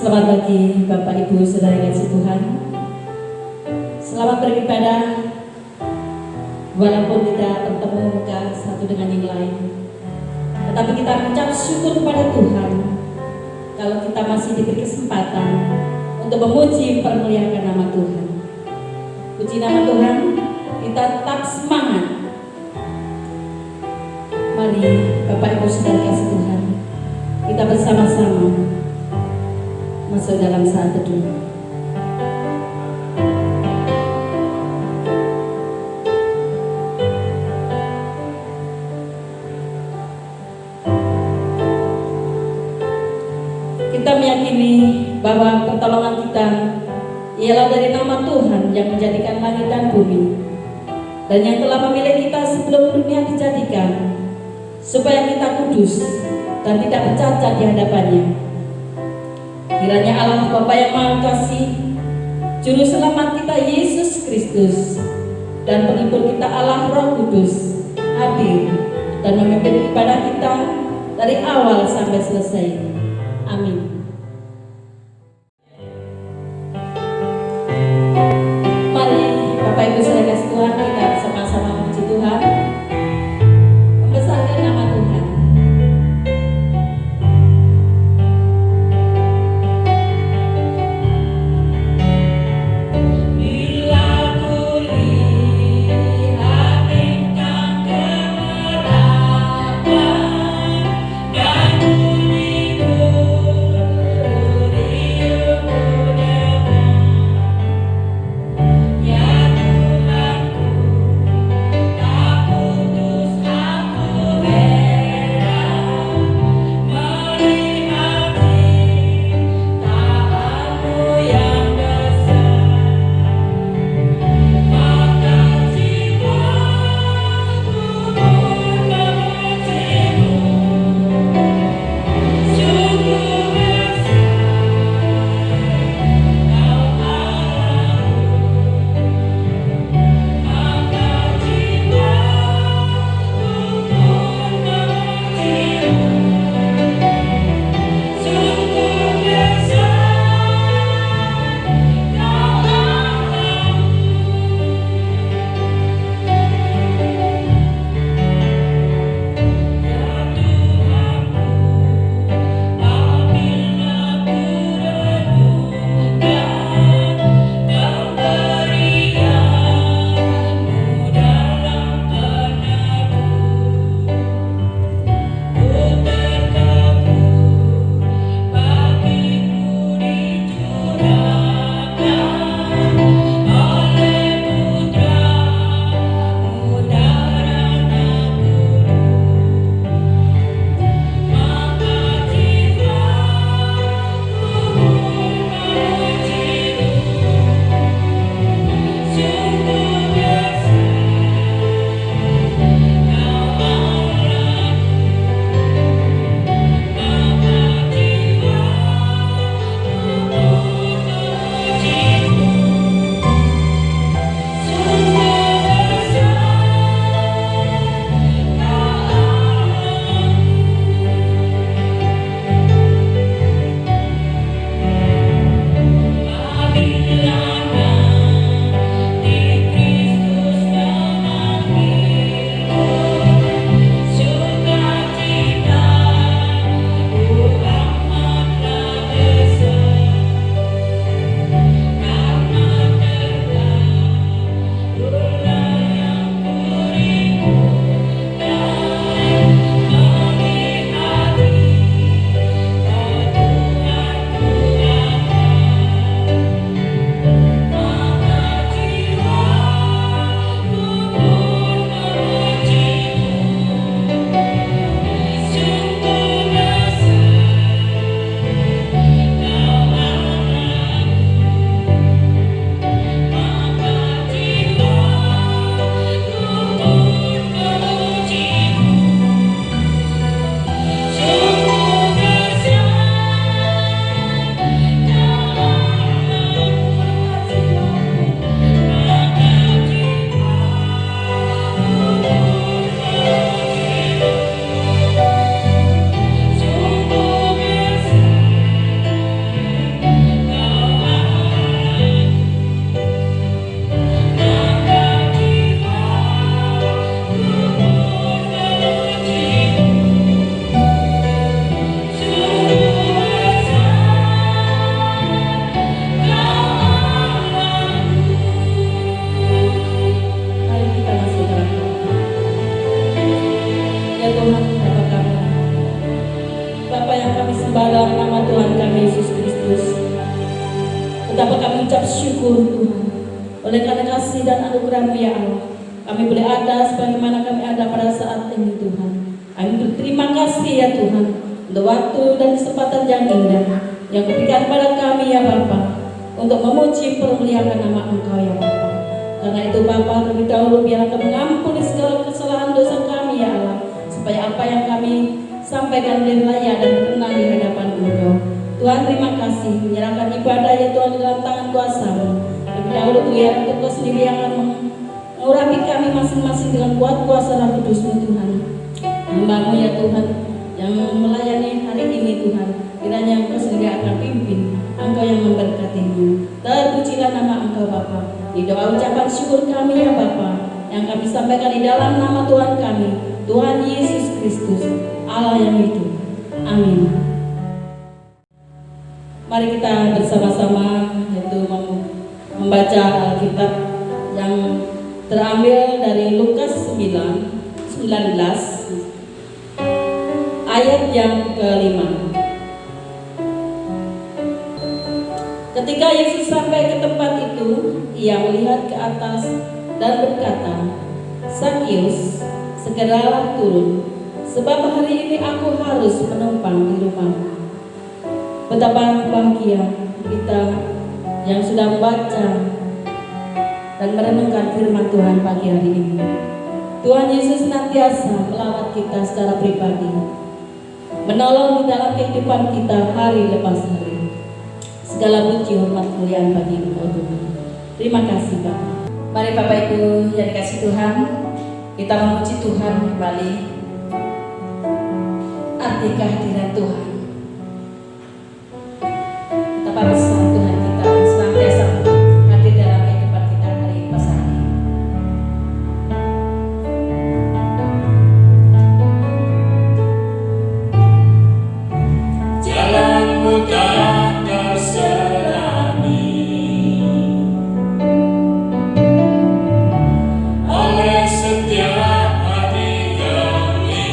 Selamat pagi Bapak Ibu Saudara yang kasih Tuhan. Selamat beribadah walaupun tidak bertemu muka satu dengan yang lain. Tetapi kita mengucap syukur kepada Tuhan kalau kita masih diberi kesempatan untuk memuji permuliakan nama Tuhan. Puji nama Tuhan, kita tetap semangat. Mari Bapak Ibu Saudara yang kasih Tuhan, kita bersama-sama masuk dalam saat teduh. Kita meyakini bahwa pertolongan kita ialah dari nama Tuhan yang menjadikan langit dan bumi, dan yang telah memilih kita sebelum dunia dijadikan, supaya kita kudus dan tidak bercacat di hadapannya. Kiranya Allah Bapa yang Maha Kasih, Juru Selamat kita Yesus Kristus, dan penghibur kita Allah Roh Kudus hadir dan memimpin ibadah kita dari awal sampai selesai. Amin. Mari Bapak Ibu Saudara kasih Tuhan, kita sama-sama memuji Tuhan, membesarkan nama Tuhan. Dan bunyiku sembah dalam nama Tuhan kami Yesus Kristus. Betapa kami ucap syukur Tuhan, oleh karena kasih dan anugerah-Mu ya Allah, kami boleh ada sebagaimana kami ada pada saat ini Tuhan. Kami berterima kasih ya Tuhan untuk waktu dan kesempatan yang indah yang diberikan pada kami ya Bapa, untuk memuji permuliakan nama Engkau ya Bapa. Karena itu Bapa, terlebih dahulu biar Engkau mengampuni segala kesalahan dosa kami ya Allah, supaya apa yang kami sampaikan boleh layak dan berkenan di hadapan Engkau. Tuhan, terima kasih, menyerahkan ibadah ya Tuhan di dalam tangan kuasa-Mu. Terlebih dahulu Tuhan, Engkau sendiri yang akan mengurapi kami masing-masing dengan kuat kuasa Roh Kudus-Mu Tuhan. Hamba-Mu ya Tuhan yang melayani hari ini Tuhan, kiranya Engkau sendiri akan pimpin, Engkau yang memberkatinya. Terpujilah nama Engkau Bapa. Di doa ucapan syukur kami ya Bapa, yang kami sampaikan di dalam nama Tuhan kami, Tuhan Yesus Kristus, Allah yang hidup. Amin. Mari kita bersama-sama yaitu membaca Alkitab yang terambil dari Lukas 19 ayat yang ke-5. Ketika Yesus sampai ke tempat itu, ia melihat ke atas dan berkata, "Sakius, segeralah turun, sebab hari ini aku harus menumpang di rumahmu." Betapa bahagia kita yang sudah membaca dan merenungkan firman Tuhan pagi hari ini. Tuhan Yesus senantiasa melawat kita secara pribadi, menolong di dalam kehidupan kita hari lepas hari. Segala puji hormat kemuliaan bagi Engkau Tuhan. Terima kasih Bapak. Mari Bapak Ibu yang dikasih Tuhan, kita memuji Tuhan kembali. Arti kehadiran Tuhan. Betapa besar Tuhan kita senantiasa hadir dalam kehidupan kita hari lepas hari. Jalanmu tak terserangi oleh setiap hati kami.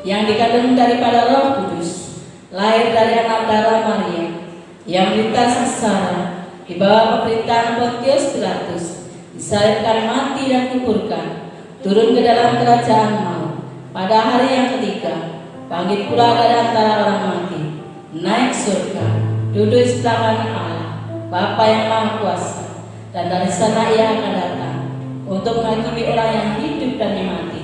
yang dikandung daripada Roh Kudus, lahir dari anak darah Maria, yang menderita sengsara di bawah pemerintahan Pontius Pilatus, disalibkan, mati dan dikuburkan, turun ke dalam kerajaan maut, pada hari yang ketiga bangkit pula dari antara orang mati, naik surga, duduk di sebelah kanan Allah, Bapa yang Maha Kuasa, dan dari sana Ia akan datang untuk menghakimi orang yang hidup dan yang mati.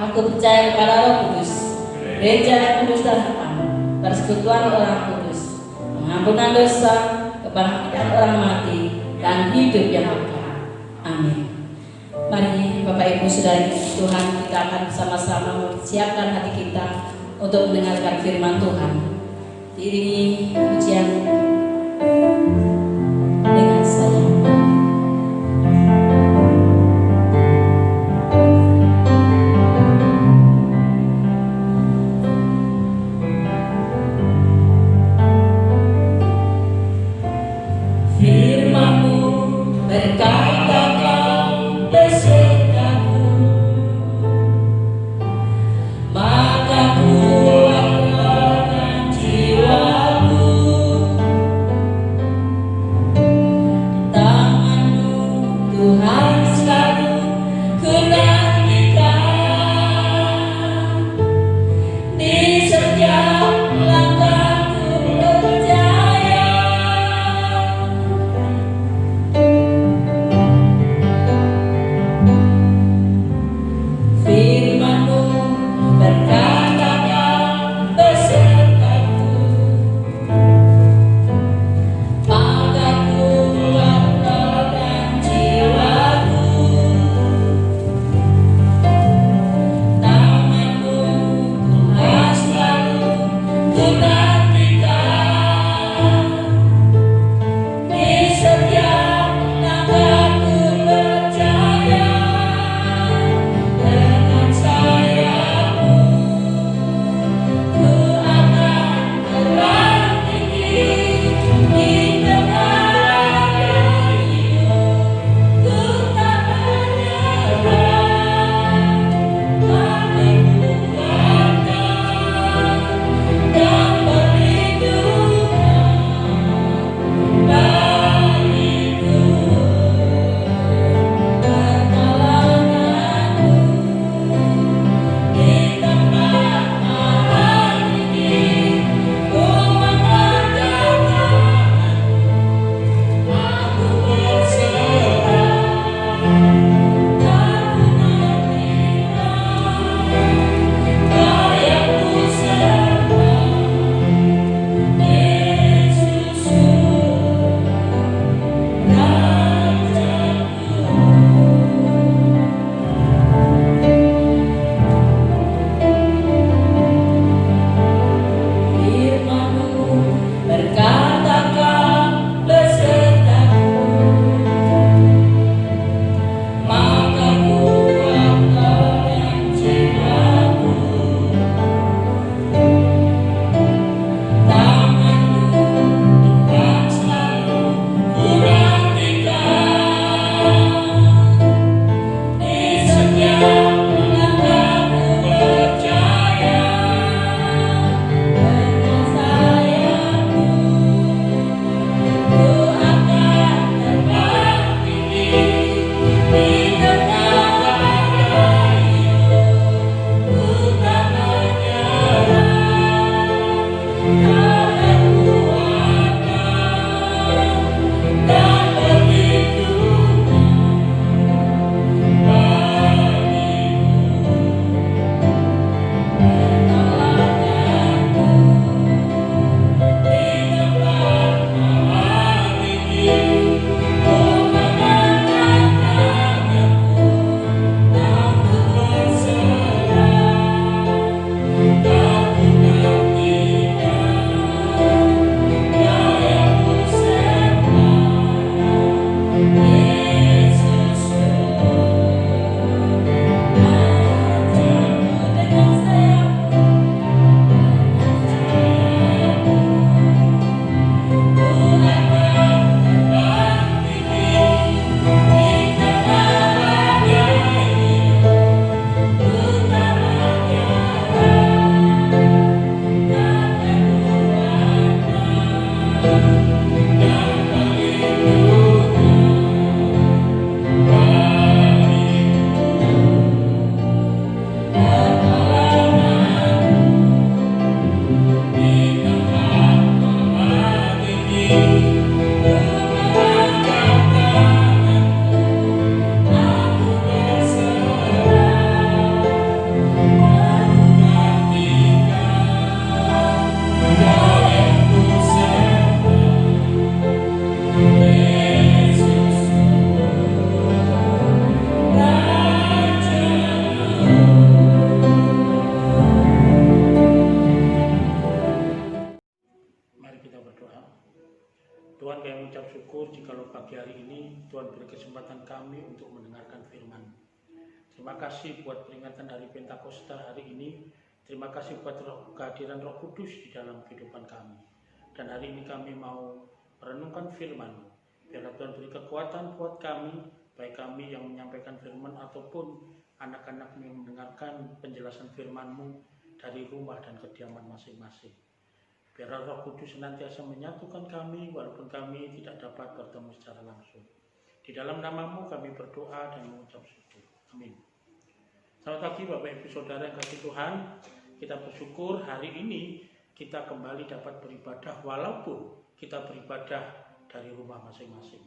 Aku percaya kepada Roh Kudus, gereja yang kudus dan tetap, persekutuan orang kudus, pengampunan dosa, kebangkitan orang mati, dan hidup yang kekal. Amin. Mari Bapak Ibu Saudara Tuhan, kita akan bersama-sama mempersiapkan hati kita untuk mendengarkan firman Tuhan. Diiringi pujian dengan saya. Firman-Mu berkata Kau besertaku, maka kuatkan jiwaku. Tuhan beri kesempatan kami untuk mendengarkan firman. Terima kasih buat peringatan hari Pentakosta hari ini. Terima kasih buat kehadiran Roh Kudus di dalam kehidupan kami. Dan hari ini kami mau merenungkan firman. Biarlah Tuhan beri kekuatan buat kami, baik kami yang menyampaikan firman ataupun anak-anak yang mendengarkan penjelasan firman-Mu dari rumah dan kediaman masing-masing. Biarlah Roh Kudus senantiasa menyatukan kami walaupun kami tidak dapat bertemu secara langsung. Di dalam nama-Mu kami berdoa dan mengucap syukur. Amin. Selamat pagi Bapak Ibu Saudara yang kasih Tuhan. Kita bersyukur hari ini kita kembali dapat beribadah walaupun kita beribadah dari rumah masing-masing.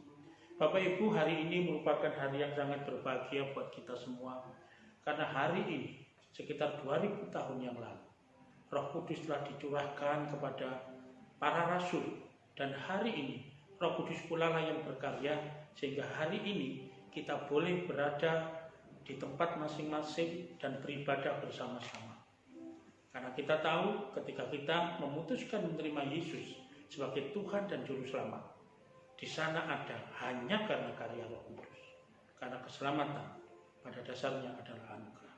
Bapak Ibu, hari ini merupakan hari yang sangat berbahagia buat kita semua. Karena hari ini sekitar 2000 tahun yang lalu Roh Kudus telah dicurahkan kepada para rasul, dan hari ini Roh Kudus pula lah yang berkarya sehingga hari ini kita boleh berada di tempat masing-masing dan beribadah bersama-sama. Karena kita tahu ketika kita memutuskan menerima Yesus sebagai Tuhan dan Juru Selamat, di sana ada hanya karena karya Roh Kudus. Karena keselamatan pada dasarnya adalah anugerah.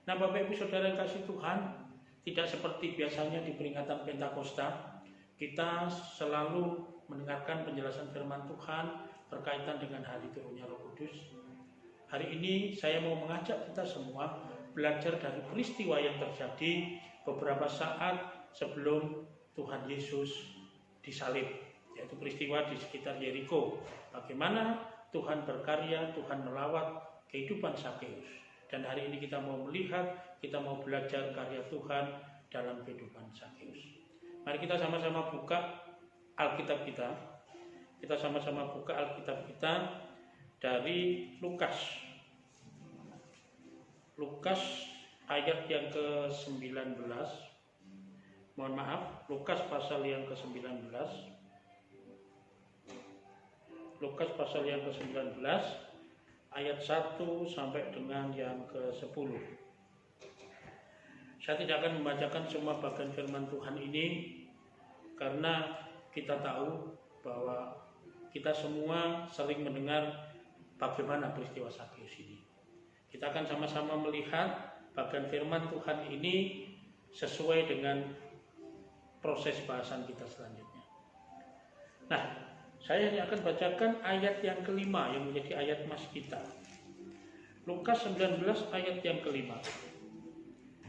Nah Bapak Ibu Saudara yang kasih Tuhan, tidak seperti biasanya di peringatan Pentakosta, kita selalu mendengarkan penjelasan firman Tuhan berkaitan dengan hari turunnya Roh Kudus. Hari ini saya mau mengajak kita semua belajar dari peristiwa yang terjadi beberapa saat sebelum Tuhan Yesus disalib, yaitu peristiwa di sekitar Yeriko. Bagaimana Tuhan berkarya, Tuhan melawat kehidupan Sakeus. Dan hari ini kita mau melihat, kita mau belajar karya Tuhan dalam kehidupan Sakeus. Mari kita sama-sama buka Alkitab kita. Kita sama-sama buka Alkitab kita dari Lukas. Lukas ayat yang ke-19. Mohon maaf, Lukas pasal yang ke-19. Lukas pasal yang ke-19. Ayat 1 sampai dengan yang ke-10. Saya tidak akan membacakan semua bagian firman Tuhan ini karena kita tahu bahwa kita semua sering mendengar bagaimana peristiwa Sakeus ini. Kita akan sama-sama melihat bagian firman Tuhan ini sesuai dengan proses bahasan kita selanjutnya. Nah, saya hanya akan bacakan ayat yang kelima yang menjadi ayat mas kita. Lukas 19 ayat yang kelima.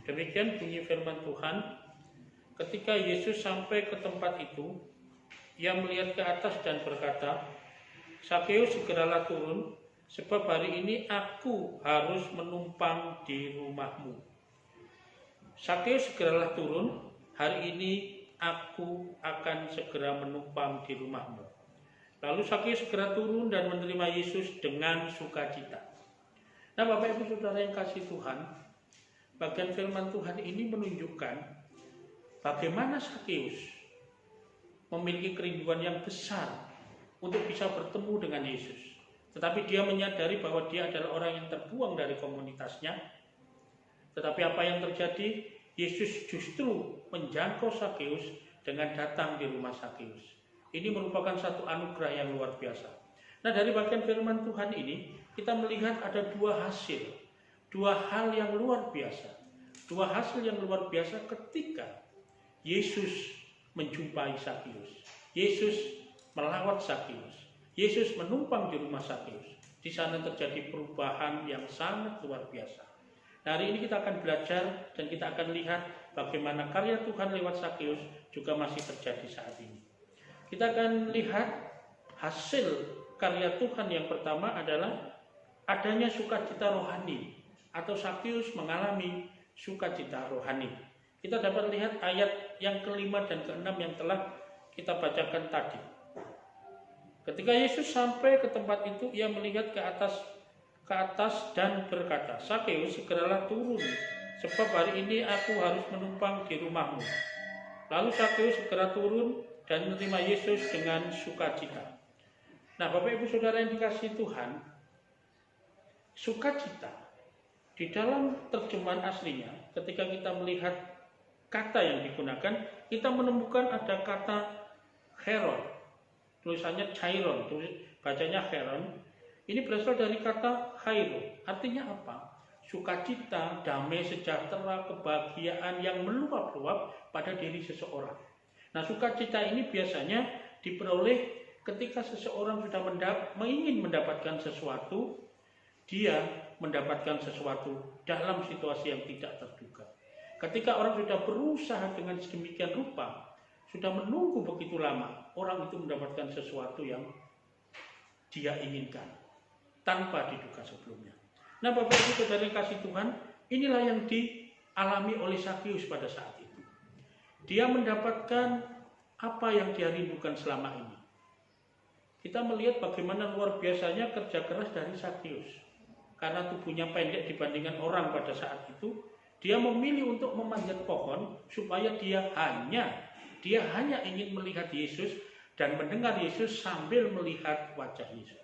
Demikian bunyi firman Tuhan. Ketika Yesus sampai ke tempat itu, ia melihat ke atas dan berkata, "Sakeus, segeralah turun, sebab hari ini aku harus menumpang di rumahmu." Sakeus, segeralah turun, hari ini aku akan segera menumpang di rumahmu. Lalu Sakeus segera turun dan menerima Yesus dengan sukacita. Nah Bapak Ibu Saudara yang kasih Tuhan, bagian firman Tuhan ini menunjukkan bagaimana Sakeus memiliki kerinduan yang besar untuk bisa bertemu dengan Yesus. Tetapi dia menyadari bahwa dia adalah orang yang terbuang dari komunitasnya. Tetapi apa yang terjadi? Yesus justru menjangkau Sakeus dengan datang di rumah Sakeus. Ini merupakan satu anugerah yang luar biasa. Nah dari bagian firman Tuhan ini kita melihat ada dua hasil, dua hal yang luar biasa. Dua hasil yang luar biasa ketika Yesus menjumpai Sakeus. Yesus melawat Sakeus. Yesus menumpang di rumah Sakeus. Di sana terjadi perubahan yang sangat luar biasa. Nah, hari ini kita akan belajar dan kita akan lihat bagaimana karya Tuhan lewat Sakeus juga masih terjadi saat ini. Kita akan lihat hasil karya Tuhan yang pertama adalah adanya sukacita rohani atau Sakeus mengalami sukacita rohani. Kita dapat lihat ayat yang kelima dan keenam yang telah kita bacakan tadi. Ketika Yesus sampai ke tempat itu, ia melihat ke atas dan berkata, "Sakeus, segeralah turun, sebab hari ini aku harus menumpang di rumahmu." Lalu Sakeus segera turun dan menerima Yesus dengan sukacita. Nah Bapak Ibu Saudara yang dikasihi Tuhan, sukacita di dalam terjemahan aslinya ketika kita melihat kata yang digunakan, kita menemukan ada kata heron, tulisannya chairon, bacanya heron, Ini berasal dari kata khairo. Artinya apa? Sukacita, damai, sejahtera, kebahagiaan yang meluap-luap pada diri seseorang. Nah, sukacita ini biasanya diperoleh ketika seseorang sudah ingin mendapatkan sesuatu, dia mendapatkan sesuatu dalam situasi yang tidak terduga. Ketika orang sudah berusaha dengan sedemikian rupa, sudah menunggu begitu lama, orang itu mendapatkan sesuatu yang dia inginkan tanpa diduga sebelumnya. Nah, Bapak Ibu Saudara yang kasih Tuhan, inilah yang dialami oleh Sakeus pada saat itu. Dia mendapatkan apa yang dia rindukan selama ini. Kita melihat bagaimana luar biasanya kerja keras dari Sakeus. Karena tubuhnya pendek dibandingkan orang pada saat itu, dia memilih untuk memanjat pohon supaya dia hanya ingin melihat Yesus dan mendengar Yesus sambil melihat wajah Yesus.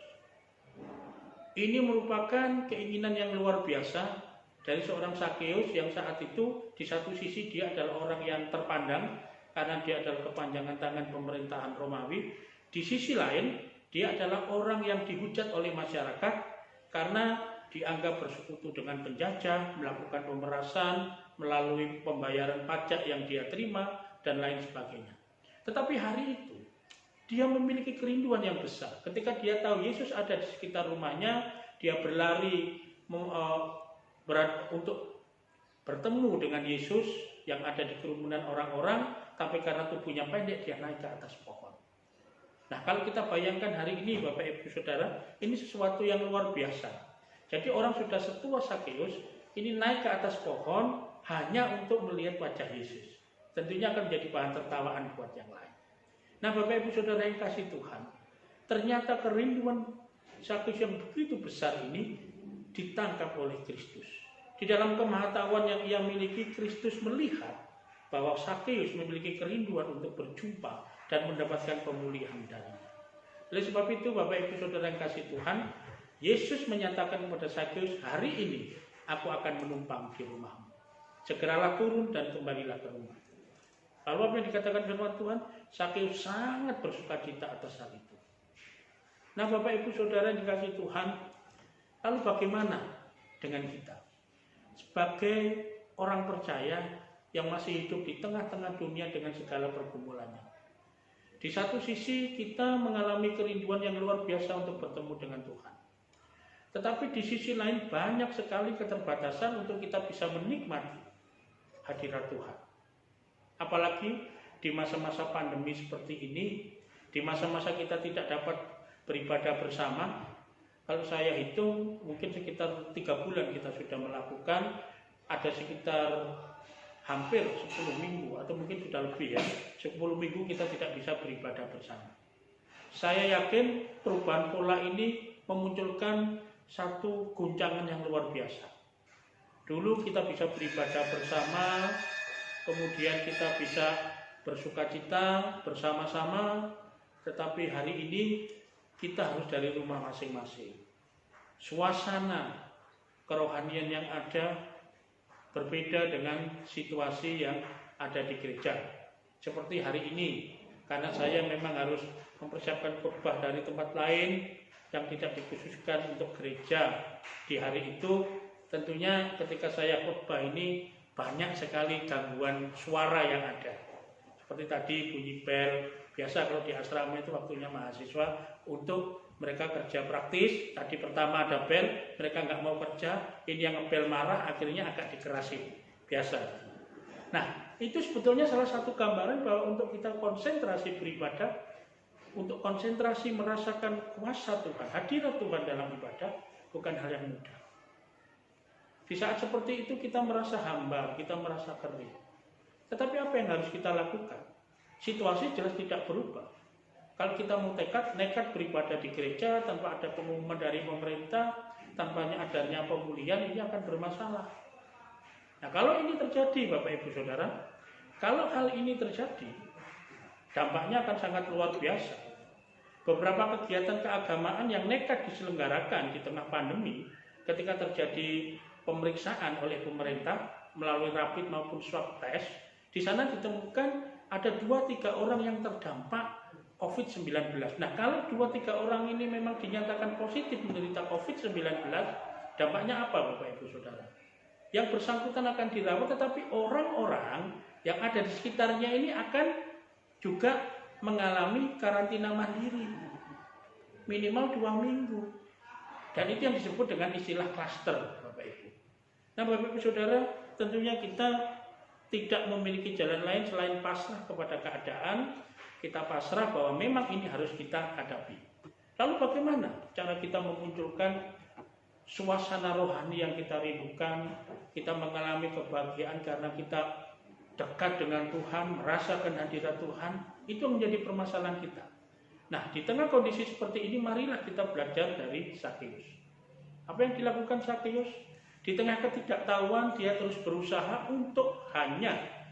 Ini merupakan keinginan yang luar biasa dari seorang Sakeus yang saat itu di satu sisi dia adalah orang yang terpandang karena dia adalah kepanjangan tangan pemerintahan Romawi. Di sisi lain, dia adalah orang yang dihujat oleh masyarakat karena dianggap bersekutu dengan penjajah, melakukan pemerasan melalui pembayaran pajak yang dia terima dan lain sebagainya. Tetapi hari itu dia memiliki kerinduan yang besar. Ketika dia tahu Yesus ada di sekitar rumahnya, dia berlari untuk bertemu dengan Yesus yang ada di kerumunan orang-orang, tapi karena tubuhnya pendek, dia naik ke atas pohon. Nah, kalau kita bayangkan hari ini, Bapak Ibu Saudara, ini sesuatu yang luar biasa. Jadi orang sudah setua Sakeus, ini naik ke atas pohon hanya untuk melihat wajah Yesus. Tentunya akan menjadi bahan tertawaan buat yang lain. Nah, Bapak Ibu Saudara yang kasih Tuhan, ternyata kerinduan Sakeus yang begitu besar ini ditangkap oleh Kristus. Di dalam kemahatauan yang ia miliki, Kristus melihat bahwa Sakeus memiliki kerinduan untuk berjumpa dan mendapatkan pemulihan darinya. Oleh sebab itu, Bapak Ibu Saudara yang kasih Tuhan, Yesus menyatakan kepada Sakeus, hari ini aku akan menumpang di rumahmu. Segeralah turun dan kembalilah ke rumah. Lalu apa yang dikatakan firman Tuhan? Sakeus sangat bersukacita atas hal itu. Nah, Bapak Ibu Saudara yang dikasih Tuhan, lalu bagaimana dengan kita? Sebagai orang percaya yang masih hidup di tengah-tengah dunia dengan segala pergumulannya. Di satu sisi kita mengalami kerinduan yang luar biasa untuk bertemu dengan Tuhan. Tetapi di sisi lain banyak sekali keterbatasan untuk kita bisa menikmati hadirat Tuhan. Apalagi di masa-masa pandemi seperti ini, di masa-masa kita tidak dapat beribadah bersama. Kalau saya hitung mungkin sekitar 3 bulan kita sudah melakukan, ada sekitar hampir 10 minggu atau mungkin sudah lebih ya, 10 minggu kita tidak bisa beribadah bersama. Saya yakin perubahan pola ini memunculkan satu guncangan yang luar biasa. Dulu kita bisa beribadah bersama, kemudian kita bisa bersukacita bersama-sama, tetapi hari ini kita harus dari rumah masing-masing. Suasana kerohanian yang ada berbeda dengan situasi yang ada di gereja. Seperti hari ini, karena saya memang harus mempersiapkan khotbah dari tempat lain yang tidak dikhususkan untuk gereja di hari itu, tentunya ketika saya khotbah ini banyak sekali gangguan suara yang ada. Seperti tadi bunyi bel, biasa kalau di asrama itu waktunya mahasiswa untuk mereka kerja praktis. Tadi pertama ada bel, mereka nggak mau kerja, ini yang ngebel marah, akhirnya agak dikerasin, biasa. Nah, itu sebetulnya salah satu gambaran bahwa untuk kita konsentrasi beribadah, untuk konsentrasi merasakan kuasa Tuhan, hadirat Tuhan dalam ibadah, bukan hal yang mudah. Di saat seperti itu kita merasa hamba, kita merasa kering. Tetapi apa yang harus kita lakukan? Situasi jelas tidak berubah. Kalau kita mau nekat beribadah di gereja tanpa ada pengumuman dari pemerintah, tanpa adanya pemulihan, ini akan bermasalah. Nah, kalau ini terjadi, Bapak Ibu Saudara, kalau hal ini terjadi, dampaknya akan sangat luar biasa. Beberapa kegiatan keagamaan yang nekat diselenggarakan di tengah pandemi, ketika terjadi pemeriksaan oleh pemerintah melalui rapid maupun swab test, di sana ditemukan ada 2-3 orang yang terdampak COVID-19. Nah, kalau 2-3 orang ini memang dinyatakan positif menderita COVID-19, dampaknya apa Bapak Ibu Saudara? Yang bersangkutan akan dirawat, tetapi orang-orang yang ada di sekitarnya ini akan juga mengalami karantina mandiri minimal 2 minggu. Dan itu yang disebut dengan istilah klaster Bapak Ibu. Nah Bapak Ibu Saudara, tentunya kita tidak memiliki jalan lain selain pasrah kepada keadaan. Kita pasrah bahwa memang ini harus kita hadapi. Lalu bagaimana cara kita memunculkan suasana rohani yang kita rindukan? Kita mengalami kebahagiaan karena kita dekat dengan Tuhan, merasakan hadirat Tuhan. Itu menjadi permasalahan kita. Nah, di tengah kondisi seperti ini, marilah kita belajar dari Sakeus. Apa yang dilakukan Sakeus? Di tengah ketidaktahuan, dia terus berusaha untuk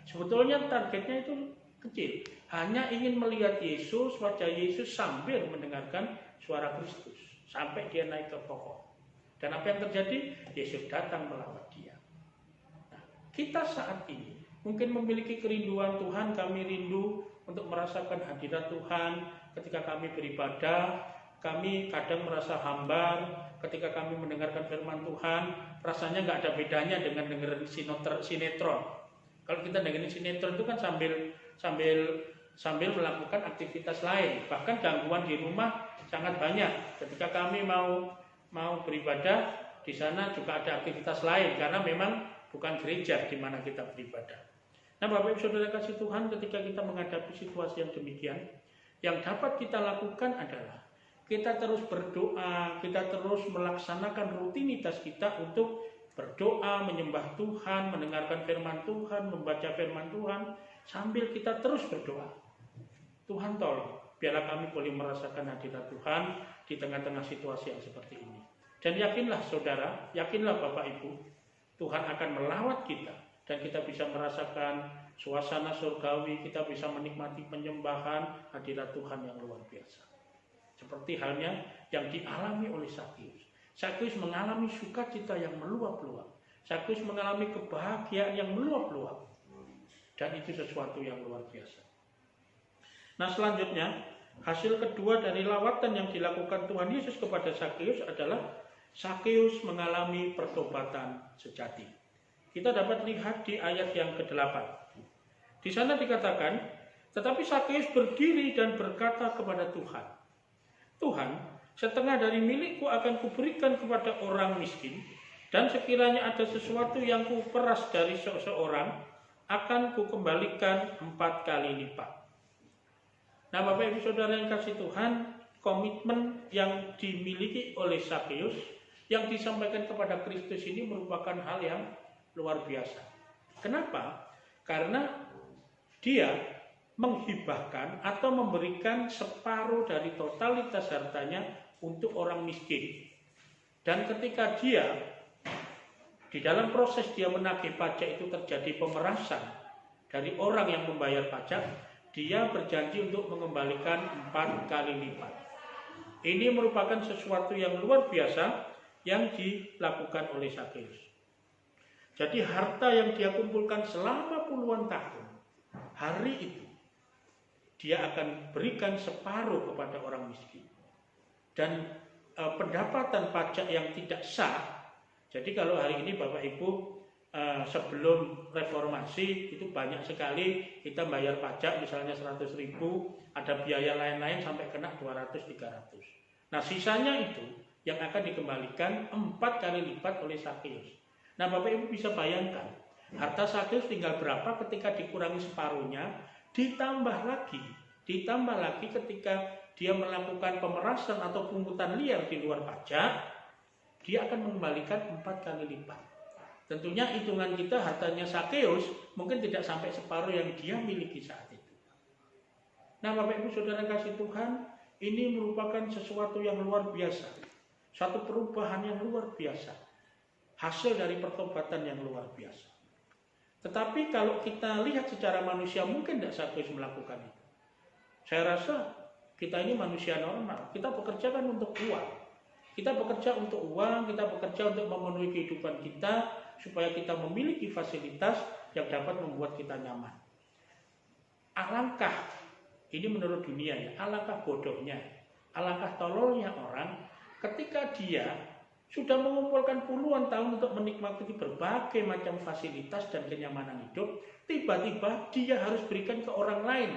sebetulnya targetnya itu kecil, hanya ingin melihat Yesus, wajah Yesus sambil mendengarkan suara Kristus, sampai dia naik ke pohon. Dan apa yang terjadi? Yesus datang melawat dia. Nah, kita saat ini mungkin memiliki kerinduan Tuhan, kami rindu untuk merasakan hadirat Tuhan ketika kami beribadah. Kami kadang merasa hambar ketika kami mendengarkan firman Tuhan, rasanya nggak ada bedanya dengan dengerin sinetron. Kalau kita dengerin sinetron itu kan sambil melakukan aktivitas lain, bahkan gangguan di rumah sangat banyak. Ketika kami mau beribadah, di sana juga ada aktivitas lain karena memang bukan gereja di mana kita beribadah. Nah, Bapak Ibu Saudara kasih Tuhan, ketika kita menghadapi situasi yang demikian, yang dapat kita lakukan adalah kita terus berdoa, kita terus melaksanakan rutinitas kita untuk berdoa, menyembah Tuhan, mendengarkan firman Tuhan, membaca firman Tuhan, sambil kita terus berdoa. Tuhan tolong, biarlah kami boleh merasakan hadirat Tuhan di tengah-tengah situasi yang seperti ini. Dan yakinlah saudara, yakinlah Bapak Ibu, Tuhan akan melawat kita dan kita bisa merasakan suasana surgawi, kita bisa menikmati penyembahan hadirat Tuhan yang luar biasa. Seperti halnya yang dialami oleh Sakeus. Sakeus mengalami sukacita yang meluap-luap. Sakeus mengalami kebahagiaan yang meluap-luap. Dan itu sesuatu yang luar biasa. Nah, selanjutnya, hasil kedua dari lawatan yang dilakukan Tuhan Yesus kepada Sakeus adalah Sakeus mengalami pertobatan sejati. Kita dapat lihat di ayat yang ke-8. Di sana dikatakan, tetapi Sakeus berdiri dan berkata kepada Tuhan, Tuhan, setengah dari milikku akan kuberikan kepada orang miskin, dan sekiranya ada sesuatu yang kuperas dari seseorang, akan kukembalikan 4 kali lipat. Nah, Bapak Ibu Saudara yang kasih Tuhan, komitmen yang dimiliki oleh Sakeus yang disampaikan kepada Kristus ini merupakan hal yang luar biasa. Kenapa? Karena dia menghibahkan atau memberikan separuh dari totalitas hartanya untuk orang miskin. Dan ketika dia di dalam proses dia menagih pajak itu terjadi pemerasan dari orang yang membayar pajak, dia berjanji untuk mengembalikan 4 kali lipat. Ini merupakan sesuatu yang luar biasa yang dilakukan oleh Sakeus. Jadi harta yang dia kumpulkan selama puluhan tahun, hari itu dia akan berikan separuh kepada orang miskin. Dan pendapatan pajak yang tidak sah, jadi kalau hari ini Bapak Ibu sebelum reformasi itu banyak sekali kita bayar pajak misalnya 100.000, ada biaya lain-lain sampai kena 200-300. Nah, sisanya itu yang akan dikembalikan 4 kali lipat oleh Sakeus. Nah, Bapak Ibu bisa bayangkan harta Sakeus tinggal berapa ketika dikurangi separuhnya, ditambah lagi ketika dia melakukan pemerasan atau pungutan liar di luar pajak, dia akan mengembalikan 4 kali lipat. Tentunya hitungan kita hartanya Sakeus mungkin tidak sampai separuh yang dia miliki saat itu. Nah, Bapak Ibu Saudara kasih Tuhan, ini merupakan sesuatu yang luar biasa. Satu perubahan yang luar biasa. Hasil dari pertobatan yang luar biasa. Tetapi kalau kita lihat secara manusia, mungkin tidak Sakeus melakukan itu. Saya rasa kita ini manusia normal. Kita bekerja kan untuk uang. Kita bekerja untuk uang, kita bekerja untuk memenuhi kehidupan kita, supaya kita memiliki fasilitas yang dapat membuat kita nyaman. Alangkah Ini menurut dunia ya, alangkah bodohnya, alangkah tololnya orang ketika dia sudah mengumpulkan puluhan tahun untuk menikmati berbagai macam fasilitas dan kenyamanan hidup, tiba-tiba dia harus berikan ke orang lain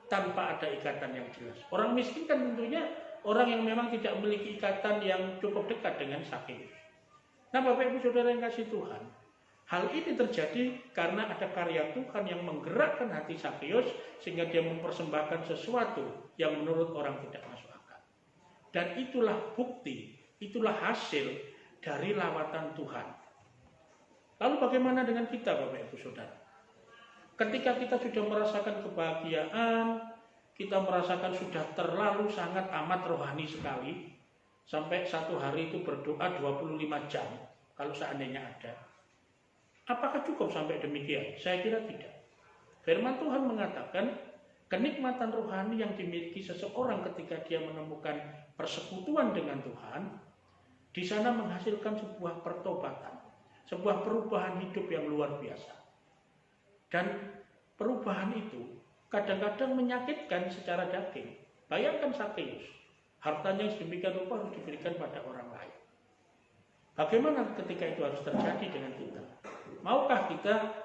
tanpa ada ikatan yang jelas. Orang miskin kan tentunya orang yang memang tidak memiliki ikatan yang cukup dekat dengan Sakeus. Nah, Bapak Ibu Saudara yang kasih Tuhan, hal ini terjadi karena ada karya Tuhan yang menggerakkan hati Sakeus sehingga dia mempersembahkan sesuatu yang menurut orang tidak masuk akal. Dan itulah bukti, itulah hasil dari lawatan Tuhan. Lalu bagaimana dengan kita, Bapak Ibu Saudara? Ketika kita sudah merasakan kebahagiaan, kita merasakan sudah terlalu sangat amat rohani sekali, sampai satu hari itu berdoa 25 jam, kalau seandainya ada. Apakah cukup sampai demikian? Saya kira tidak. Firman Tuhan mengatakan, kenikmatan rohani yang dimiliki seseorang ketika dia menemukan persekutuan dengan Tuhan, di sana menghasilkan sebuah pertobatan, sebuah perubahan hidup yang luar biasa. Dan perubahan itu kadang-kadang menyakitkan secara daging. Bayangkan Sakeus, hartanya sedemikian rupa harus diberikan pada orang lain. Bagaimana ketika itu harus terjadi dengan kita? Maukah kita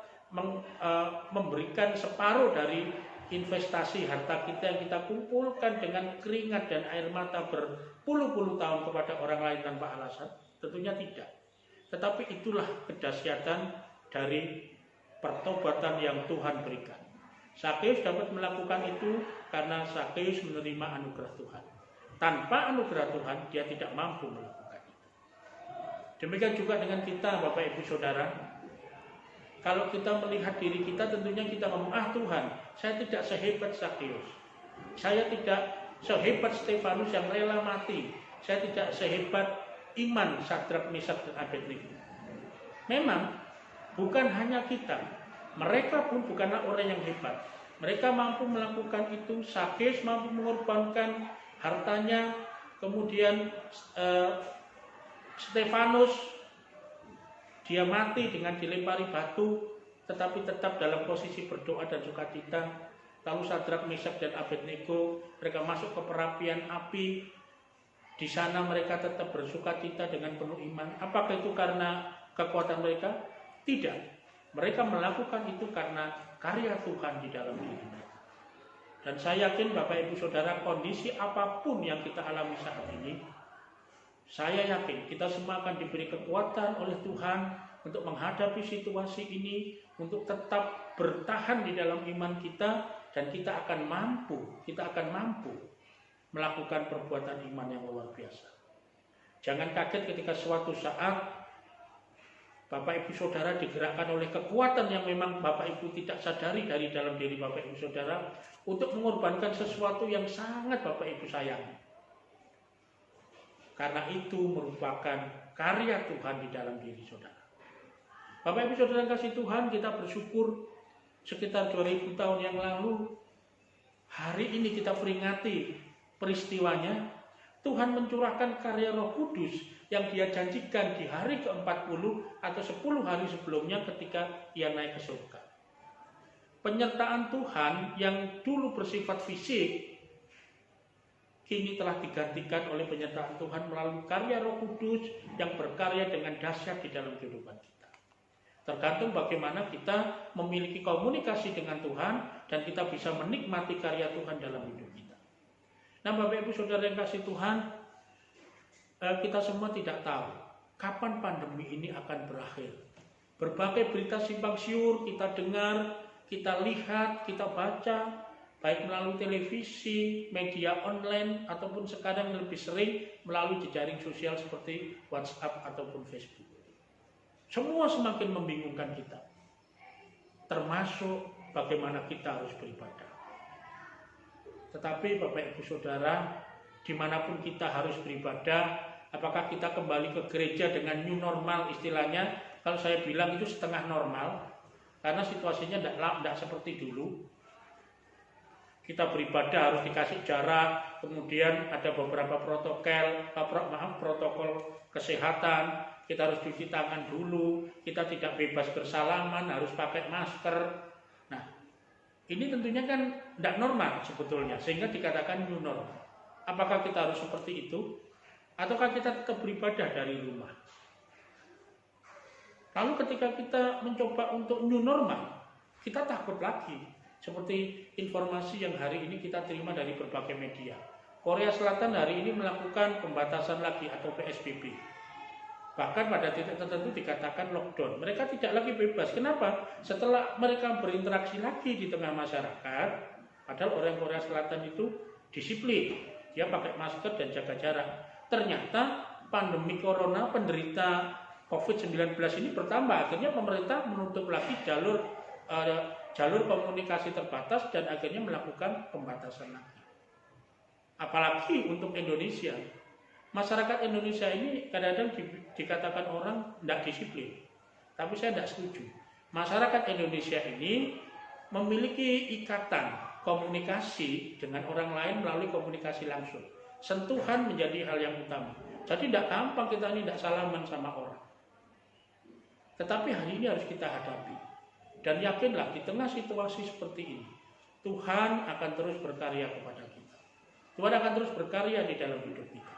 memberikan separuh dari investasi harta kita yang kita kumpulkan dengan keringat dan air mata berpuluh-puluh tahun kepada orang lain tanpa alasan? Tentunya tidak. Tetapi itulah kedahsyatan dari pertobatan yang Tuhan berikan. Sakeus dapat melakukan itu karena Sakeus menerima anugerah Tuhan. Tanpa anugerah Tuhan, dia tidak mampu melakukan itu. Demikian juga dengan kita, Bapak Ibu Saudara. Kalau kita melihat diri kita, tentunya kita ngomong, Tuhan, saya tidak sehebat Sakeus. Saya tidak sehebat Stefanus yang rela mati. Saya tidak sehebat iman Sadrak, Mesak, dan Abednego. Memang bukan hanya kita, mereka pun bukanlah orang yang hebat. Mereka mampu melakukan itu. Sakeus mampu mengorbankan hartanya. Kemudian Stefanus, dia mati dengan dilempari batu, tetapi tetap dalam posisi berdoa dan sukacita. Lalu Sadrak, Mesak, dan Abednego, mereka masuk ke perapian api. Di sana mereka tetap bersukacita dengan penuh iman. Apakah itu karena kekuatan mereka? Tidak. Mereka melakukan itu karena karya Tuhan di dalam diri mereka. Dan saya yakin Bapak Ibu Saudara, kondisi apapun yang kita alami saat ini, saya yakin kita semua akan diberi kekuatan oleh Tuhan untuk menghadapi situasi ini, untuk tetap bertahan di dalam iman kita, dan kita akan mampu melakukan perbuatan iman yang luar biasa. Jangan kaget ketika suatu saat Bapak Ibu Saudara digerakkan oleh kekuatan yang memang Bapak Ibu tidak sadari dari dalam diri Bapak Ibu Saudara untuk mengorbankan sesuatu yang sangat Bapak Ibu sayangi. Karena itu merupakan karya Tuhan di dalam diri saudara. Bapak Ibu Saudara yang kasih Tuhan, kita bersyukur sekitar 2000 tahun yang lalu, hari ini kita peringati peristiwanya. Tuhan mencurahkan karya Roh Kudus yang dia janjikan di hari ke-40 atau 10 hari sebelumnya ketika ia naik ke surga. Penyertaan Tuhan yang dulu bersifat fisik kini telah digantikan oleh penyertaan Tuhan melalui karya Roh Kudus yang berkarya dengan dahsyat di dalam kehidupan kita. Tergantung bagaimana kita memiliki komunikasi dengan Tuhan dan kita bisa menikmati karya Tuhan dalam hidup kita. Nah, Bapak Ibu Saudara yang kasih Tuhan, kita semua tidak tahu kapan pandemi ini akan berakhir. Berbagai berita simpang siur kita dengar, kita lihat, kita baca, baik melalui televisi, media online, ataupun sekarang yang lebih sering melalui jejaring sosial seperti WhatsApp ataupun Facebook. Semua semakin membingungkan kita, termasuk bagaimana kita harus beribadah. Tetapi Bapak Ibu Saudara, dimanapun kita harus beribadah, apakah kita kembali ke gereja dengan new normal istilahnya? Kalau saya bilang itu setengah normal, karena situasinya tidak seperti dulu. Kita beribadah harus dikasih jarak, kemudian ada beberapa protokol kesehatan, kita harus cuci tangan dulu, kita tidak bebas bersalaman, harus pakai masker. Nah, Ini tentunya kan tidak normal sebetulnya, sehingga dikatakan new normal. Apakah kita harus seperti itu? Ataukah kita tetap beribadah dari rumah? Lalu ketika kita mencoba untuk new normal, kita takut lagi. Seperti informasi yang hari ini kita terima dari berbagai media. Korea Selatan hari ini melakukan pembatasan lagi atau PSBB. Bahkan pada titik tertentu dikatakan lockdown. Mereka tidak lagi bebas. Kenapa? Setelah mereka berinteraksi lagi di tengah masyarakat, padahal orang Korea Selatan itu disiplin. Dia pakai masker dan jaga jarak. Ternyata pandemi corona, penderita COVID-19 ini bertambah. Akhirnya pemerintah menutup lagi jalur komunikasi terbatas dan akhirnya melakukan pembatasan lagi. Apalagi untuk Indonesia. Masyarakat Indonesia ini kadang-kadang dikatakan orang tidak disiplin. Tapi saya tidak setuju. Masyarakat Indonesia ini memiliki ikatan komunikasi dengan orang lain melalui komunikasi langsung. Sentuhan menjadi hal yang utama. Jadi tidak gampang kita ini tidak salaman sama orang. Tetapi hari ini harus kita hadapi. Dan yakinlah di tengah situasi seperti ini, Tuhan akan terus berkarya kepada kita. Tuhan akan terus berkarya di dalam hidup kita.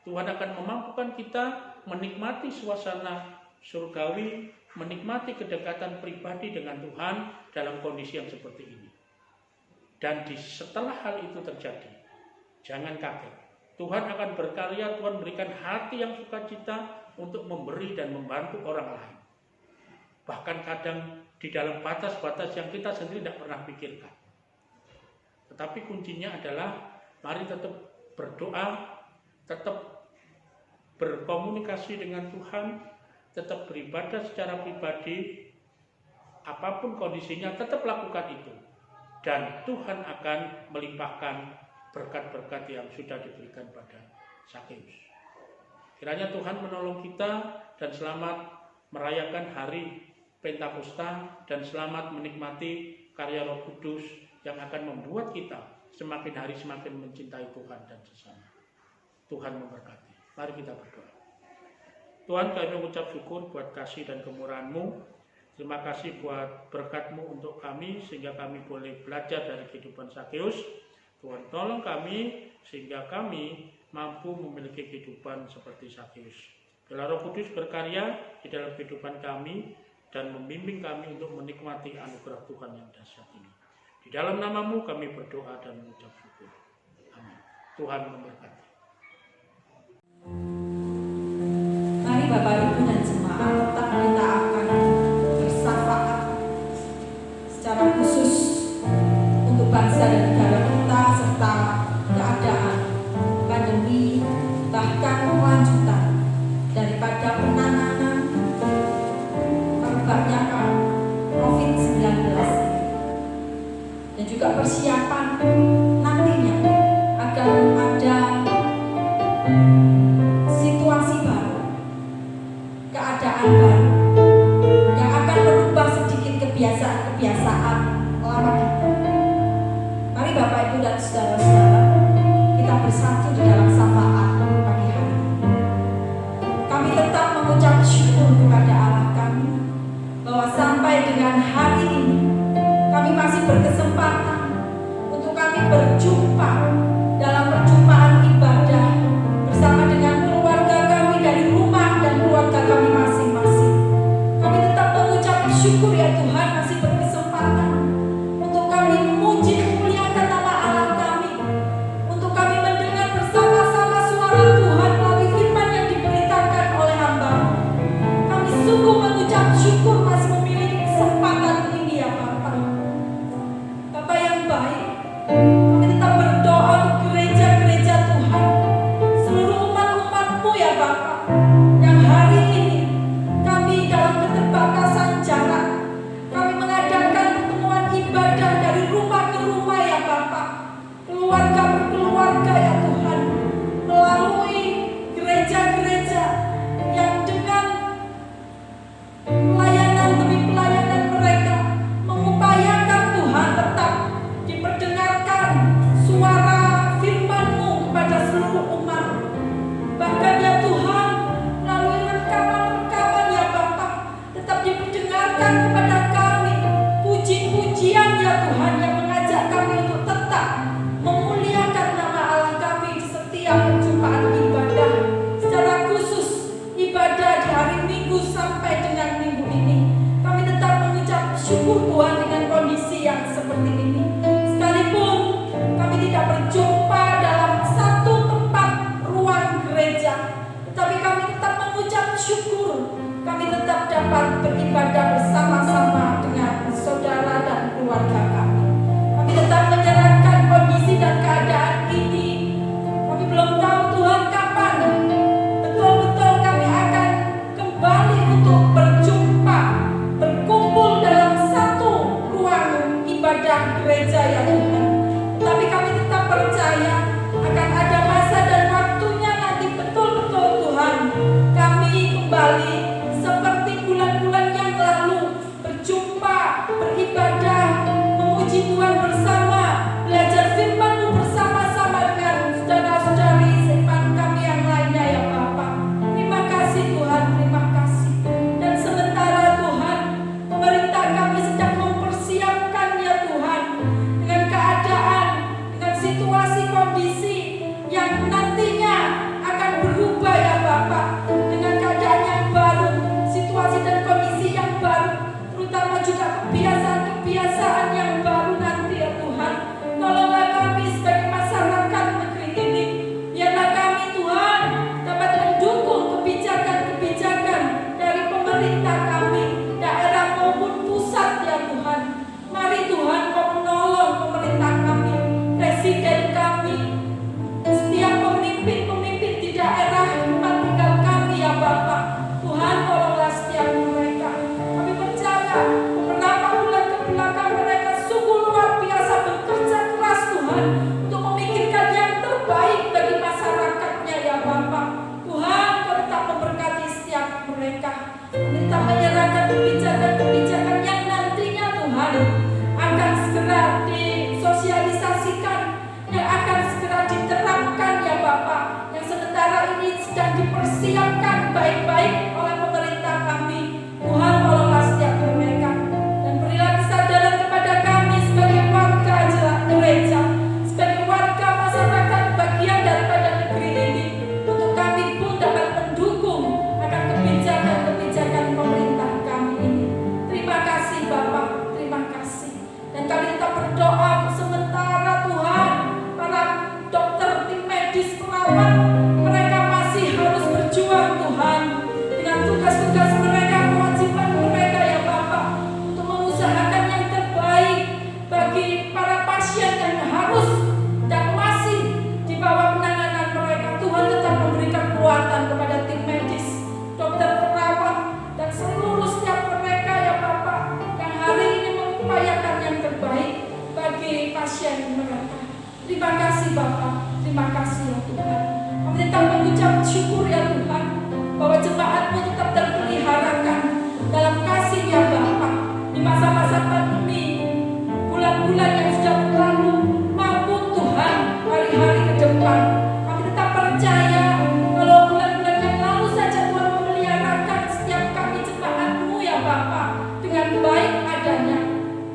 Tuhan akan memampukan kita menikmati suasana surgawi, menikmati kedekatan pribadi dengan Tuhan dalam kondisi yang seperti ini. Dan setelah hal itu terjadi, jangan kaget. Tuhan akan berkarya, Tuhan berikan hati yang sukacita untuk memberi dan membantu orang lain. Bahkan kadang di dalam batas-batas yang kita sendiri tidak pernah pikirkan. Tetapi kuncinya adalah mari tetap berdoa, tetap berkomunikasi dengan Tuhan, tetap beribadah secara pribadi, apapun kondisinya tetap lakukan itu. Dan Tuhan akan melimpahkan berkat-berkat yang sudah diberikan pada Sakeus. Kiranya Tuhan menolong kita dan selamat merayakan hari Pentakosta dan selamat menikmati karya Roh Kudus yang akan membuat kita semakin hari semakin mencintai Tuhan dan sesama. Tuhan memberkati. Mari kita berdoa. Tuhan, kami mengucap syukur buat kasih dan kemurahan-Mu. Terima kasih buat berkat-Mu untuk kami sehingga kami boleh belajar dari kehidupan Sakeus. Tuhan tolong kami sehingga kami mampu memiliki kehidupan seperti Sakeus. Biarlah Roh Kudus berkarya di dalam kehidupan kami dan membimbing kami untuk menikmati anugerah Tuhan yang dahsyat ini. Di dalam nama-Mu kami berdoa dan mengucap syukur. Amin. Tuhan memberkati. Mari Bapak Ibu dan jemaat, tetap kita akan bersafaat secara khusus untuk bangsa dan negara kita serta keadaan pandemi, bahkan kelanjutan daripada penanganan merebaknya COVID-19 dan juga persiapan nantinya agar ada situasi baru, keadaan baru yang akan merubah sedikit kebiasaan-kebiasaan lama kita. Mari Bapak Ibu dan saudara-saudara, kita bersatu di dalam syafaat pagi hari. Kami tetap mengucap syukur kepada Allah kami bahwa sampai dengan hari ini kami masih berkesempatan untuk kami berjumpa dalam perjumpaan ibadah bersama dengan keluarga kami dari rumah dan keluarga kami masing-masing. Kami tetap mengucap syukur ya Tuhan masih berkesempatan untuk kami memuji memuliakan nama Allah kami, untuk kami mendengar bersama-sama suara Tuhan melalui firman yang diberitakan oleh hamba. Kami sungguh mengucap syukur masih memiliki kesempatan ini ya Bapak. Bapak yang baik, kami tetap berdoa untuk Tuhan dengan kondisi yang seperti ini. Sekalipun kami tidak berjumpa dalam satu tempat ruang gereja, tetapi kami tetap mengucap syukur. Kami tetap dapat beribadah bersama-sama dengan saudara dan keluarga kami. Kami tetap menyerahkan kondisi dan keadaan ini. Kami belum tahu Tuhan kapan betul-betul kami akan kembali untuk berjumpa, berkumpul dalam satu ruang ibadah gereja ya Tuhan. Tapi kami tetap percaya akan ada masa dan waktunya nanti betul-betul Tuhan kami kembali seperti bulan-bulan yang lalu, berjumpa, beribadah, memuji Tuhan bersama, belajar firman-Mu bersama-sama dengan saudara-saudari seiman kami yang lainnya ya Bapa. Terima kasih Tuhan, terima kasih. Dan sementara Tuhan, pemerintah kami sedang mempersiapkan ya Tuhan, dengan keadaan, dengan situasi kondisi yang nantinya akan berubah ya Bapa, dengan keadaan yang baru, situasi dan kondisi yang baru, terutama juga kebiasaan-kebiasaan yang baru nanti ya Tuhan. Tolonglah kami sebagai masyarakat negeri ini, biarlah kami Tuhan dapat mendukung kebijakan-kebijakan dari pemerintah kami, daerah maupun pusat ya Tuhan. Mari Tuhan Kau menolong pemerintah kami, presiden kami, setiap pemimpin-pemimpin di daerah tempat tinggal kami ya Bapa. Tuhan tolonglah setiap mereka. Kami percaya beberapa bulan kebelakang mereka sungguh luar biasa bekerja keras Tuhan untuk memikirkan yang terbaik bagi masyarakatnya ya Bapa. Tuhan Kau tetap memberkati setiap mereka. Kami tetap menyerahkan kebijakan-kebijakan yang nantinya Tuhan akan segera disosialisasikan, yang akan segera diterapkan ya Bapa, yang sementara ini sedang dipersiapkan baik-baik oleh pemerintah kami. Tuhan tolonglah setiap mereka dan berilah kesadaran kepada kami sebagai warga gereja, sebagai warga masyarakat bagian daripada negeri ini, untuk kami pun dapat mendukung akan kebijakan-kebijakan pemerintah kami ini. Terima kasih Bapak, terima kasih. Dan kami tetap berdoa sementara Tuhan, para dokter, tim medis, perawat, mereka masih harus berjuang Tuhan dengan tugas-tugas mereka, kewajiban mereka ya Bapak, untuk mengusahakan yang terbaik bagi para pasien yang harus dan masih di bawah penanganan mereka. Tuhan tetap memberikan kekuatan kepada tim medis, dokter, perawat, dan seluruh setiap mereka ya Bapak yang hari ini mengupayakan yang terbaik bagi pasien mereka. Terima kasih Bapak, terima kasih ya Tuhan. Kami tetap mengucap syukur ya Tuhan, bahwa jemaat-Mu tetap terpeliharakan dalam kasih ya Bapak, di masa-masa pandemi, bulan-bulan yang sudah berlalu, maupun Tuhan hari-hari ke depan. Kami tetap percaya kalau bulan-bulan yang lalu saja Tuhan memeliharakan setiap kami jemaat-Mu ya Bapak dengan baik adanya.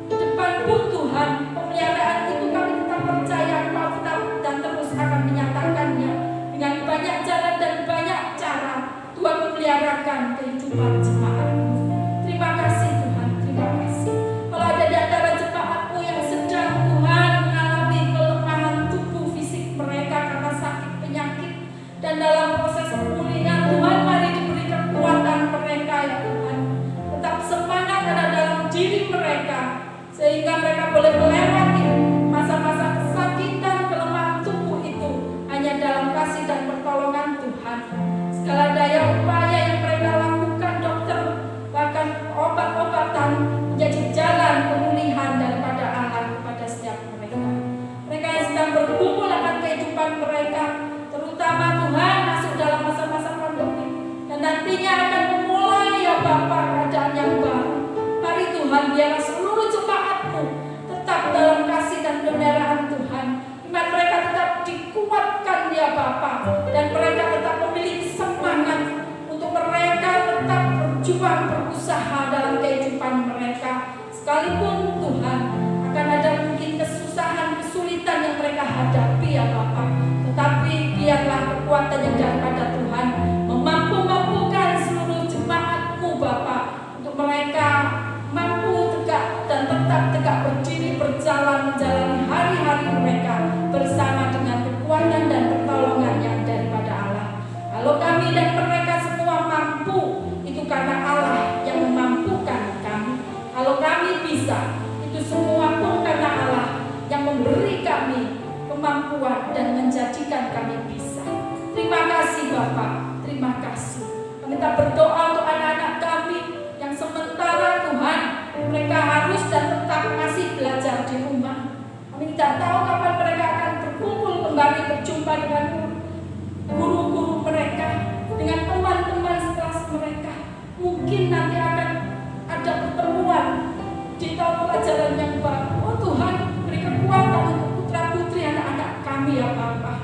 Depan pun Tuhan, pemeliharaan itu kami tetap percaya Kau tetap dan terus akan menyatakannya dengan banyak jalan dan banyak cara. Tuhan memeliharakan kehidupan jemaat-Mu. Terima kasih Tuhan, terima kasih. Kalau ada di antara jemaat-Mu yang sedang Tuhan mengalami kelemahan tubuh fisik mereka karena sakit penyakit, dan dalam proses pemulihan Tuhan, mari diberi kekuatan mereka ya Tuhan. Tetap semangat ada dalam diri mereka, sehingga mereka boleh melewati masa-masa kesakitan, kelemahan tubuh itu hanya dalam kasih dan pertolongan Tuhan. Segala daya upaya yang mereka lakukan dokter, bahkan obat-obatan, menjadi jalan pemulihan daripada Allah kepada setiap mereka. Mereka yang sedang berkumpul akan kehidupan mereka, terutama Tuhan masuk dalam masa-masa pandemi, dan nantinya akan memulai ya Bapak keadaan yang baru. Mari Tuhan, biarlah seluruh jemaat-Mu tetap dalam kasih dan pemeliharaan Tuhan. Iman mereka tetap dikuatkan ya Bapa, dan mereka tetap memiliki semangat untuk mereka tetap berjuang, berusaha dalam kehidupan mereka. Sekalipun Tuhan akan ada mungkin kesusahan, kesulitan yang mereka hadapi ya Bapa, tetapi biarlah kekuatan yang daripada Tuhan memampukan seluruh jemaat-Mu Bapa, untuk mereka mampu tegak dan tetap tegak berdiri, berjalan menjalani hari-hari mereka bersama dengan kekuatan dan pertolongan yang daripada Allah. Kalau kami dan mereka semua mampu, itu karena Allah yang memampukan kami. Kalau kami bisa, itu semua pun karena Allah yang memberi kami kemampuan dan menjadikan kami bisa. Terima kasih Bapak, terima kasih. Kami tak berdoa untuk anak-anak kami yang sementara Tuhan mereka harus dan tetap masih belajar di rumah. Kami tidak tahu kapan mereka akan berkumpul kembali berjumpa dengan guru-guru mereka, dengan teman-teman sekelas mereka. Mungkin nanti akan ada pertemuan di tahun pelajaran yang baru. Oh Tuhan, beri kekuatan untuk putra-putri anak-anak kami ya Bapak.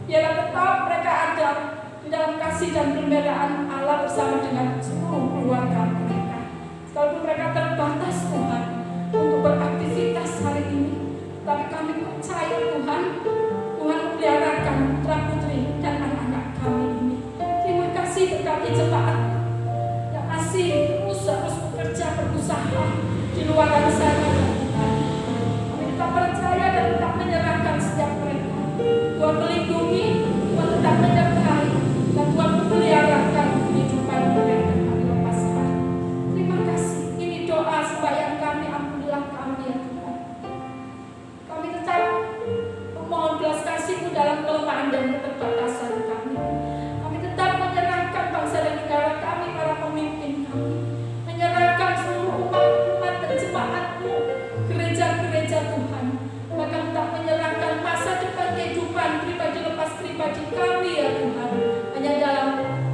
Biarlah tetap mereka ada di dalam kasih dan pemeliharaan Allah bersama dengan seluruh keluarga mereka. Sekalipun mereka terbatas Tuhan untuk beraktivitas hari ini, tapi kami percaya Tuhan, Tuhan memeliharakan putra-putri dan anak-anak kami ini. Terima kasih berkati jemaat yang masih terus bekerja, berusaha di luar sana. Kami tetap percaya dan tetap menyerahkan setiap mereka. Tuhan melindungi, Tuhan tetap menyertai, dan Tuhan memeliharakan kehidupan mereka. Kami lepaskan. Terima kasih. Ini doa sembahyang kami, ampunilah kami ya Tuhan. Kami tetap memohon belas kasih-Mu dalam kelemahan dan keterbatasan kami. Kami tetap menyerahkan bangsa dan negara kami, para pemimpin kami, menyerahkan seluruh umat dan jemaat-Mu, gereja-gereja Tuhan. Bahkan tetap menyerahkan masa depan kehidupan pribadi lepas pribadi kami ya Tuhan, hanya dalam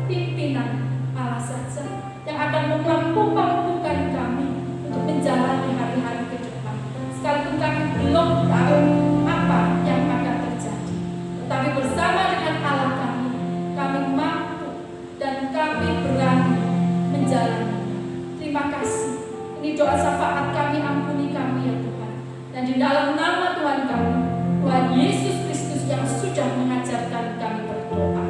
pimpinan Allah saja yang akan memampukan kami untuk menjalani hari-hari ke depan. Sekalipun kami belum tahu apa yang akan terjadi, tetapi bersama dengan Allah kami mampu dan kami berani menjalani. Terima kasih. Ini doa syafaat kami, ampuni kami ya Tuhan. Dan di dalam nama Tuhan kami, Tuhan Yesus Kristus yang sudah mengajarkan kami berdoa.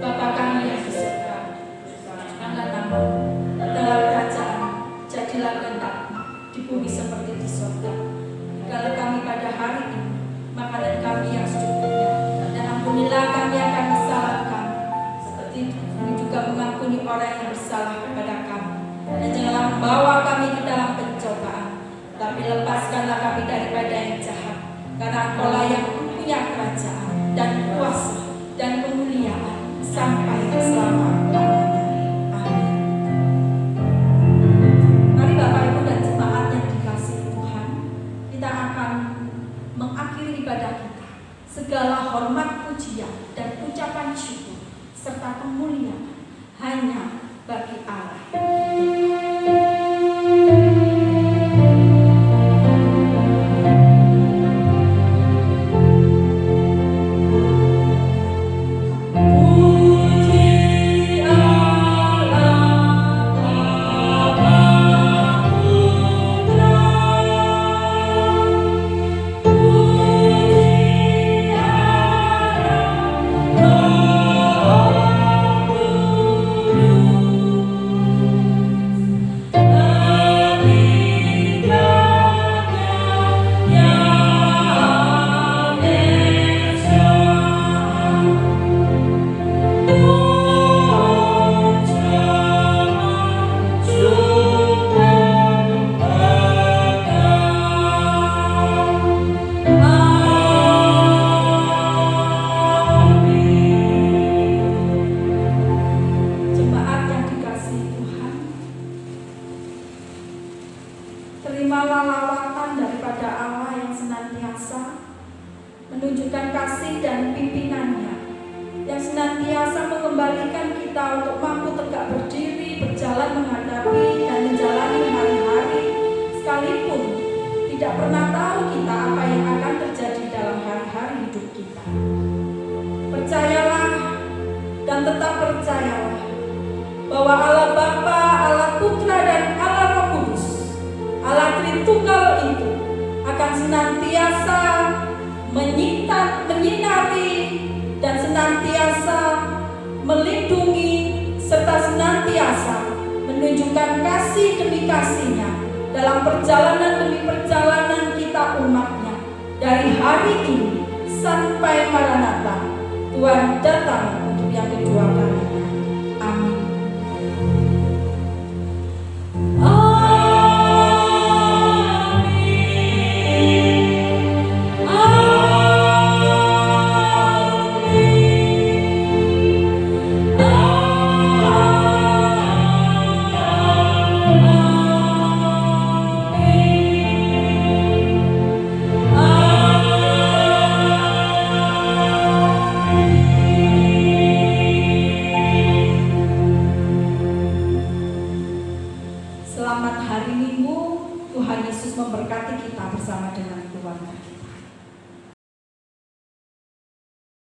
Bapa kami yang di surga, dimuliakanlah nama-Mu, dalam kerajaan, jadilah kehendak-Mu di bumi seperti di surga. Berikanlah kami pada hari ini makanan kami yang secukupnya, dan ampunilah kami akan kesalahan kami, seperti kami juga mengampuni orang yang bersalah kepada kami. Dan janganlah membawa kami ke dalam pencobaan, tapi lepaskanlah kami daripada yang jahat. Karena Engkau-lah yang punya kerajaan dan kuasa dan kemuliaan sampai selama-lamanya. Amin. Mari Bapak Ibu dan jemaat yang dikasihi Tuhan, kita akan mengakhiri ibadah kita. Segala hormat, pujian dan ucapan syukur serta kemuliaan hanya bagi Allah. Terimalah lawatan daripada Allah yang senantiasa menunjukkan kasih dan pimpinannya, yang senantiasa mengembalikan kita untuk mampu tegak berdiri, berjalan menghadapi dan menjalani hari-hari, sekalipun tidak pernah tahu kita apa yang akan terjadi dalam hari-hari hidup kita. Percayalah dan tetap percayalah bahwa Allah Bapa, Allah Putra dan Allah Roh Kudus, Allah Tritunggal itu akan senantiasa menyinari dan senantiasa melindungi serta senantiasa menunjukkan kasih demi kasih-Nya dalam perjalanan demi hari ini sampai Maranatha Tuhan datang